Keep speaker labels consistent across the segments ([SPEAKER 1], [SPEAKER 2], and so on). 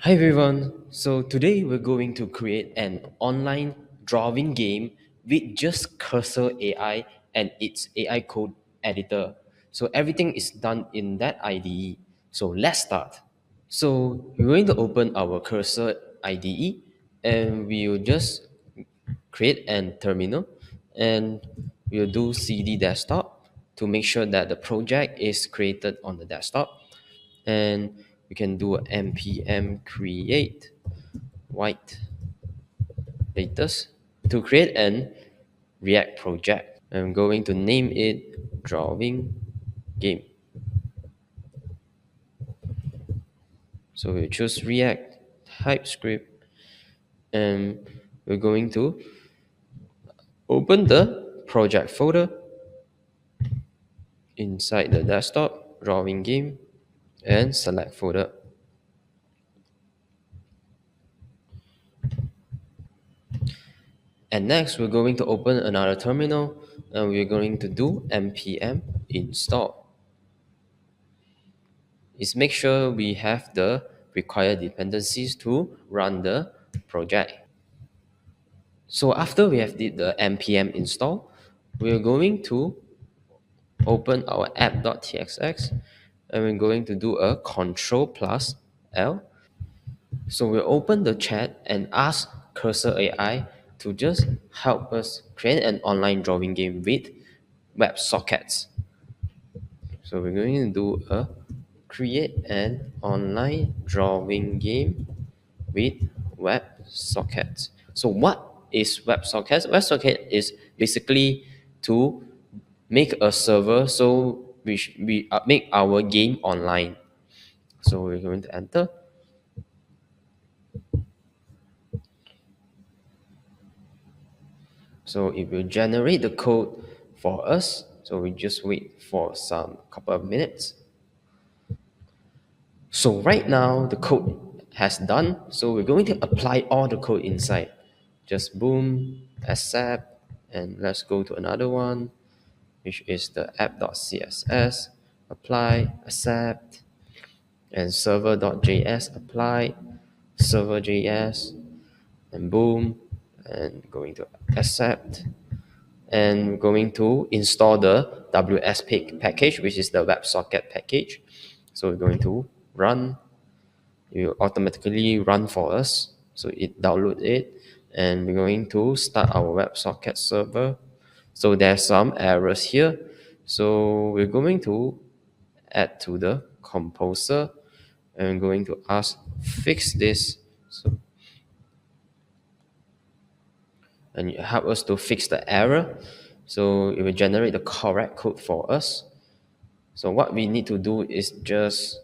[SPEAKER 1] Hi everyone. So today we're going to create an online drawing game with just Cursor AI and its AI code editor. So everything is done in that IDE. So let's start. So we're going to open our Cursor IDE and we'll just create an terminal and we'll do cd desktop to make sure that the project is created on the desktop, and we can do npm create white latest to create an React project. I'm going to name it drawing game. So we choose React TypeScript and we're going to open the project folder inside the desktop drawing game and select folder. And next we're going to open another terminal and we're going to do npm install. Is make sure we have the required dependencies to run the project. So after we have did the npm install, we're going to open our app.txx and we're going to do a control plus L. So we'll open the chat and ask Cursor AI to just help us create an online drawing game with WebSockets. So we're going to do a create an online drawing game with WebSockets. So what is WebSockets? WebSocket is basically to make a server so we make our game online. So we're going to enter. So it will generate the code for us. So we just wait for some couple of minutes. So right now the code has done. So we're going to apply all the code inside. Just boom, accept, and let's go to another one, which is the app.css, apply, accept, and server.js, apply, server.js, and boom, and going to accept, and going to install the WSPig package, which is the WebSocket package. So we're going to run. It will automatically run for us. So it download it, and we're going to start our WebSocket server. So there's some errors here. So we're going to add to the composer, and we're going to ask fix this. So, and it help us to fix the error. So it will generate the correct code for us. So what we need to do is just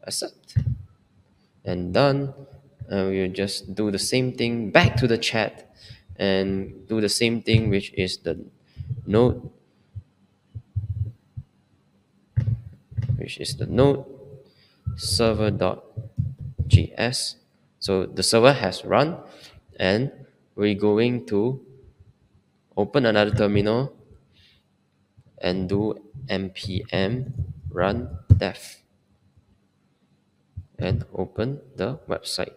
[SPEAKER 1] accept and done. And we'll just do the same thing back to the chat and do the same thing, which is the node, server.js. So the server has run, and we're going to open another terminal and do npm run dev and open the website.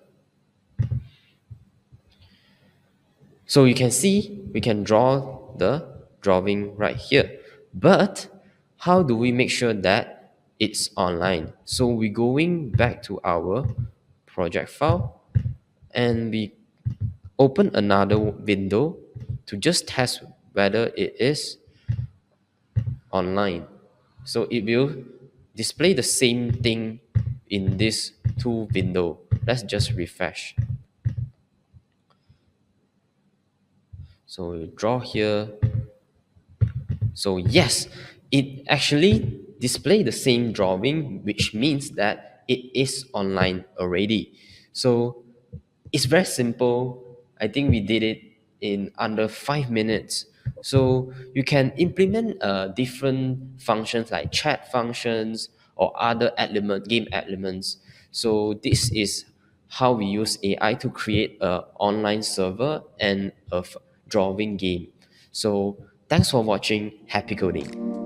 [SPEAKER 1] So you can see we can draw the drawing right here. But how do we make sure that it's online? So we're going back to our project file and we open another window to just test whether it is online. So it will display the same thing in this two window. Let's just refresh. So we draw here. So yes, it actually display the same drawing, which means that it is online already. So it's very simple. I think we did it in under 5 minutes. So you can implement different functions like chat functions or other game elements. So this is how we use AI to create an online server and a drawing game. So thanks for watching. Happy coding.